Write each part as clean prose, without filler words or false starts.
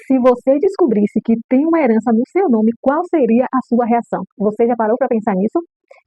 Se você descobrisse que tem uma herança no seu nome, qual seria a sua reação? Você já parou para pensar nisso?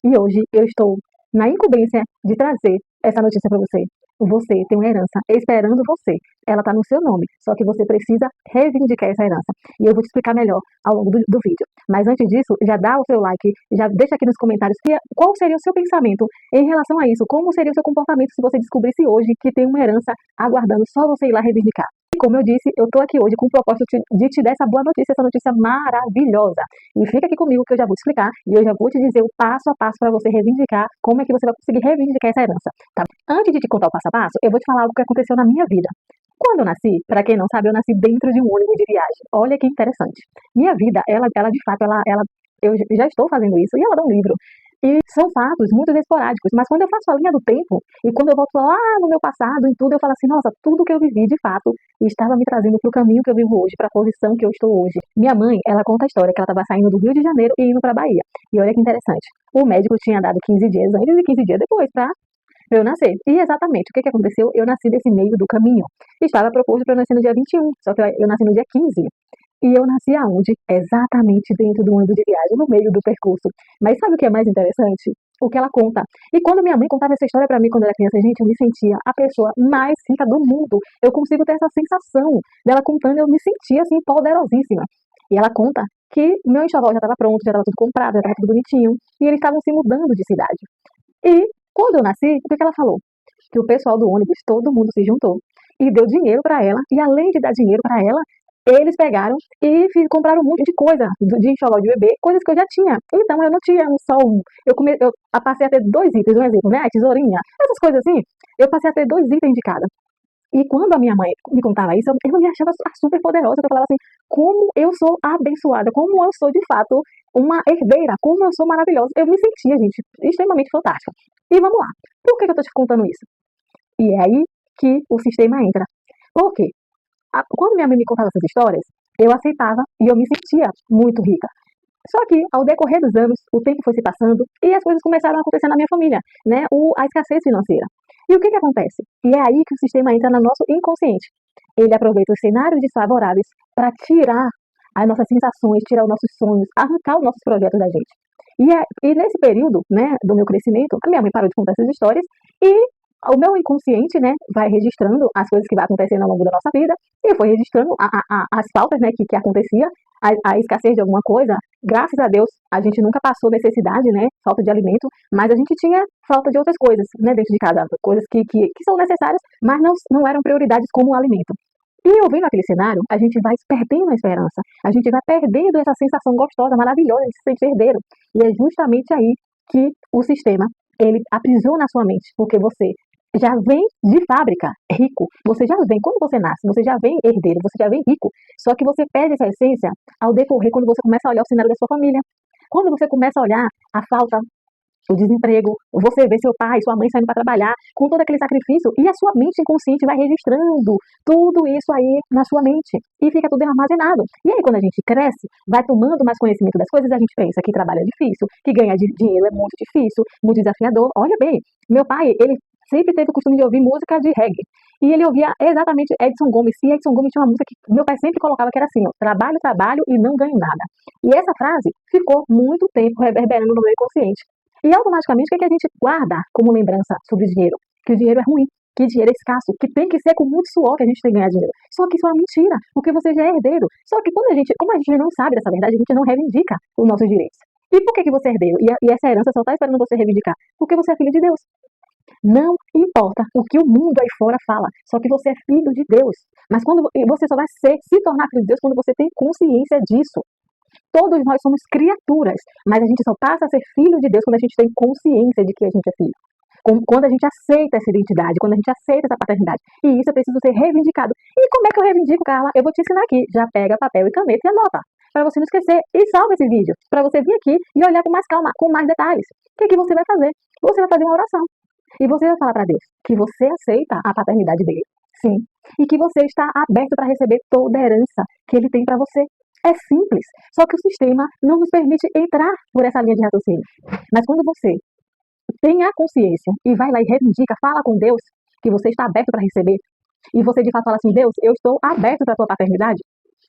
E hoje eu estou na incumbência de trazer essa notícia para você. Você tem uma herança esperando você. Ela está no seu nome, só que você precisa reivindicar essa herança. E eu vou te explicar melhor ao longo do vídeo. Mas antes disso, já dá o seu like, já deixa aqui nos comentários qual seria o seu pensamento em relação a isso. Como seria o seu comportamento se você descobrisse hoje que tem uma herança aguardando só você ir lá reivindicar. E como eu disse, eu estou aqui hoje com o propósito de te dar essa boa notícia, essa notícia maravilhosa. E fica aqui comigo que eu já vou te explicar e eu já vou te dizer o passo a passo para você reivindicar como é que você vai conseguir reivindicar essa herança. Tá? Antes de te contar o passo a passo, eu vou te falar algo que aconteceu na minha vida. Quando eu nasci, para quem não sabe, eu nasci dentro de um ônibus de viagem. Olha que interessante. Minha vida, ela de fato, eu já estou fazendo isso e ela dá um livro. E são fatos muito esporádicos, mas quando eu faço a linha do tempo e quando eu volto lá no meu passado e tudo, eu falo assim, nossa, tudo que eu vivi de fato estava me trazendo para o caminho que eu vivo hoje, para a posição que eu estou hoje. Minha mãe, ela conta a história que ela estava saindo do Rio de Janeiro e indo para a Bahia. E olha que interessante, o médico tinha dado 15 dias antes e 15 dias depois para eu nascer. E exatamente, o que aconteceu? Eu nasci desse meio do caminho. Estava proposto para eu nascer no dia 21, só que eu nasci no dia 15. E eu nasci aonde? Exatamente dentro do ônibus de viagem, no meio do percurso. Mas sabe o que é mais interessante? O que ela conta. E quando minha mãe contava essa história para mim quando eu era criança, gente, eu me sentia a pessoa mais rica do mundo. Eu consigo ter essa sensação dela contando, eu me sentia assim poderosíssima. E ela conta que meu enxoval já estava pronto, já estava tudo comprado, já estava tudo bonitinho, e eles estavam se mudando de cidade. E quando eu nasci, o que ela falou? Que o pessoal do ônibus, todo mundo se juntou e deu dinheiro para ela, e além de dar dinheiro para ela, eles pegaram e compraram um monte de coisa, de enxoval de bebê, coisas que eu já tinha. Então eu não tinha só um. Eu passei a ter dois itens, um exemplo, né? A tesourinha, essas coisas assim. Eu passei a ter dois itens de cada. E quando a minha mãe me contava isso, eu me achava super poderosa. Eu falava assim, como eu sou abençoada, como eu sou de fato uma herdeira, como eu sou maravilhosa. Eu me sentia, gente, extremamente fantástica. E vamos lá. Por que eu tô te contando isso? E é aí que o sistema entra. Por quê? Quando minha mãe me contava essas histórias, eu aceitava e eu me sentia muito rica. Só que, ao decorrer dos anos, o tempo foi se passando e as coisas começaram a acontecer na minha família, né? A escassez financeira. E o que acontece? E é aí que o sistema entra no nosso inconsciente. Ele aproveita os cenários desfavoráveis para tirar as nossas sensações, tirar os nossos sonhos, arrancar os nossos projetos da gente. E nesse período, né, do meu crescimento, a minha mãe parou de contar essas histórias e o meu inconsciente, né, vai registrando as coisas que vai acontecendo ao longo da nossa vida e foi registrando as faltas, né, que acontecia, a escassez de alguma coisa. Graças a Deus, a gente nunca passou necessidade, né, falta de alimento, mas a gente tinha falta de outras coisas, né, dentro de casa, coisas que são necessárias, mas não eram prioridades como o alimento. E ouvindo aquele cenário, a gente vai perdendo a esperança, a gente vai perdendo essa sensação gostosa, maravilhosa de se sentir herdeiro. E é justamente aí que o sistema, ele aprisiona a sua mente, porque você já vem de fábrica rico, você já vem, quando você nasce, você já vem herdeiro, você já vem rico, só que você perde essa essência ao decorrer quando você começa a olhar o cenário da sua família. Quando você começa a olhar a falta, o desemprego, você vê seu pai, sua mãe saindo para trabalhar, com todo aquele sacrifício, e a sua mente inconsciente vai registrando tudo isso aí na sua mente, e fica tudo armazenado. E aí, quando a gente cresce, vai tomando mais conhecimento das coisas, a gente pensa que trabalho é difícil, que ganhar dinheiro é muito difícil, muito desafiador. Olha bem, meu pai, ele sempre teve o costume de ouvir música de reggae, e ele ouvia exatamente Edson Gomes, e Edson Gomes tinha uma música que meu pai sempre colocava que era assim, ó, trabalho, trabalho e não ganho nada. E essa frase ficou muito tempo reverberando no meu inconsciente. E automaticamente, o que a gente guarda como lembrança sobre dinheiro? Que o dinheiro é ruim, que dinheiro é escasso, que tem que ser com muito suor que a gente tem que ganhar dinheiro. Só que isso é uma mentira, porque você já é herdeiro. Só que como a gente não sabe dessa verdade, a gente não reivindica os nossos direitos. E por que você é herdeiro? E essa herança só está esperando você reivindicar? Porque você é filho de Deus. Não importa o que o mundo aí fora fala, só que você é filho de Deus. Mas quando você só vai se tornar filho de Deus quando você tem consciência disso. Todos nós somos criaturas, mas a gente só passa a ser filho de Deus quando a gente tem consciência de que a gente é filho. Quando a gente aceita essa identidade, quando a gente aceita essa paternidade. E isso é preciso ser reivindicado. E como é que eu reivindico, Carla? Eu vou te ensinar aqui. Já pega papel e caneta e anota. Para você não esquecer. E salva esse vídeo. Para você vir aqui e olhar com mais calma, com mais detalhes. O que você vai fazer? Você vai fazer uma oração. E você vai falar para Deus que você aceita a paternidade dele. Sim. E que você está aberto para receber toda a herança que ele tem para você. É simples, só que o sistema não nos permite entrar por essa linha de raciocínio. Mas quando você tem a consciência e vai lá e reivindica, fala com Deus que você está aberto para receber, e você de fato fala assim, Deus, eu estou aberto para a tua paternidade,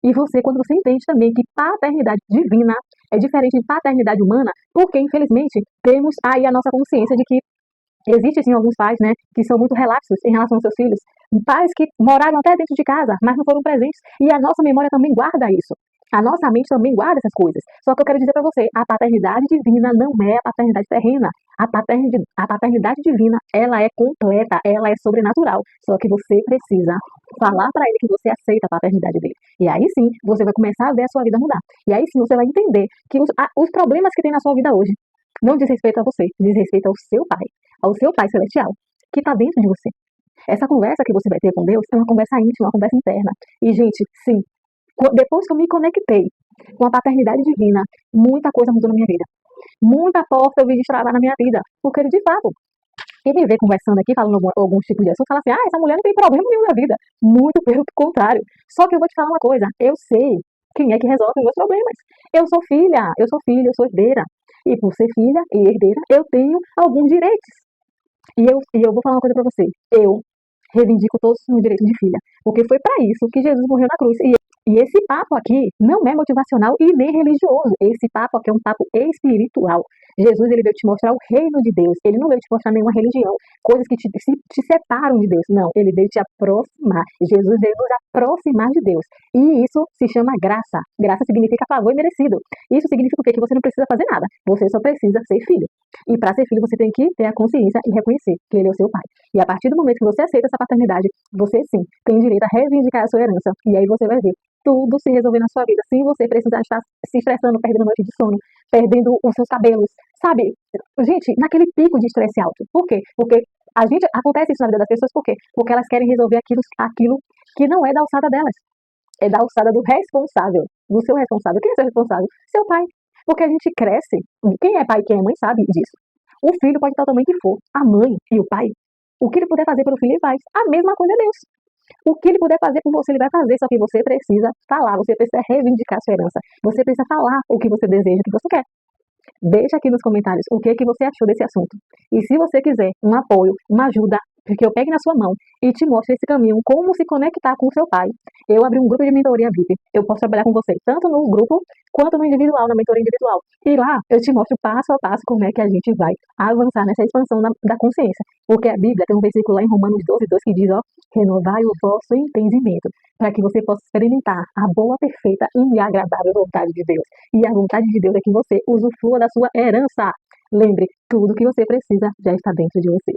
E você, quando você entende também que paternidade divina é diferente de paternidade humana, porque infelizmente temos aí a nossa consciência de que existem sim alguns pais, né, que são muito relapsos em relação aos seus filhos, pais que moraram até dentro de casa, mas não foram presentes, e a nossa memória também guarda isso. A nossa mente também guarda essas coisas. Só que eu quero dizer para você, a paternidade divina não é a paternidade terrena. A paternidade divina, ela é completa, ela é sobrenatural. Só que você precisa falar para ele que você aceita a paternidade dele. E aí sim, você vai começar a ver a sua vida mudar. E aí sim, você vai entender que os problemas que tem na sua vida hoje não diz respeito a você, diz respeito ao seu Pai Celestial, que está dentro de você. Essa conversa que você vai ter com Deus é uma conversa íntima, uma conversa interna. E, gente, sim, depois que eu me conectei com a paternidade divina, muita coisa mudou na minha vida. Muita porta eu vi destravar na minha vida. Porque ele, de fato, quem me vê conversando aqui, falando alguns tipos de assunto, fala assim, essa mulher não tem problema nenhum na vida. Muito pelo contrário. Só que eu vou te falar uma coisa, eu sei quem é que resolve os meus problemas. Eu sou herdeira. E por ser filha e herdeira, eu tenho alguns direitos. E eu vou falar uma coisa pra você. Eu reivindico todos os meus direitos de filha. Porque foi para isso que Jesus morreu na cruz. E esse papo aqui não é motivacional e nem religioso. Esse papo aqui é um papo espiritual. Jesus, ele veio te mostrar o reino de Deus. Ele não veio te mostrar nenhuma religião, coisas que te separam de Deus. Não, ele veio te aproximar. Jesus veio nos aproximar de Deus. E isso se chama graça. Graça significa favor imerecido. Isso significa o quê? Que você não precisa fazer nada. Você só precisa ser filho. E para ser filho, você tem que ter a consciência e reconhecer que ele é o seu pai. E a partir do momento que você aceita essa paternidade, você sim tem direito a reivindicar a sua herança. E aí você vai ver tudo se resolver na sua vida, sem você precisar estar se estressando, perdendo noite de sono, perdendo os seus cabelos, sabe? Gente, naquele pico de estresse alto. Por quê? Porque acontece isso na vida das pessoas, por quê? Porque elas querem resolver aquilo que não é da alçada delas. É da alçada do responsável, do seu responsável. Quem é seu responsável? Seu pai. Porque a gente cresce, quem é pai e quem é mãe sabe disso. O filho pode estar também que for, a mãe e o pai, o que ele puder fazer pelo filho, ele faz. A mesma coisa é Deus. O que ele puder fazer por você, ele vai fazer, só que você precisa falar, você precisa reivindicar sua herança, você precisa falar o que você deseja, o que você quer. Deixa aqui nos comentários o que você achou desse assunto. E se você quiser um apoio, uma ajuda, que eu pegue na sua mão e te mostre esse caminho, como se conectar com o seu pai, eu abri um grupo de mentoria VIP. Eu posso trabalhar com você tanto no grupo quanto no individual, na mentoria individual. E lá eu te mostro passo a passo como é que a gente vai avançar nessa expansão da consciência. Porque a Bíblia tem um versículo lá em Romanos 12:2 que diz, renovai o vosso entendimento, para que você possa experimentar a boa, perfeita e agradável vontade de Deus. E a vontade de Deus é que você usufrua da sua herança. Lembre, tudo que você precisa já está dentro de você.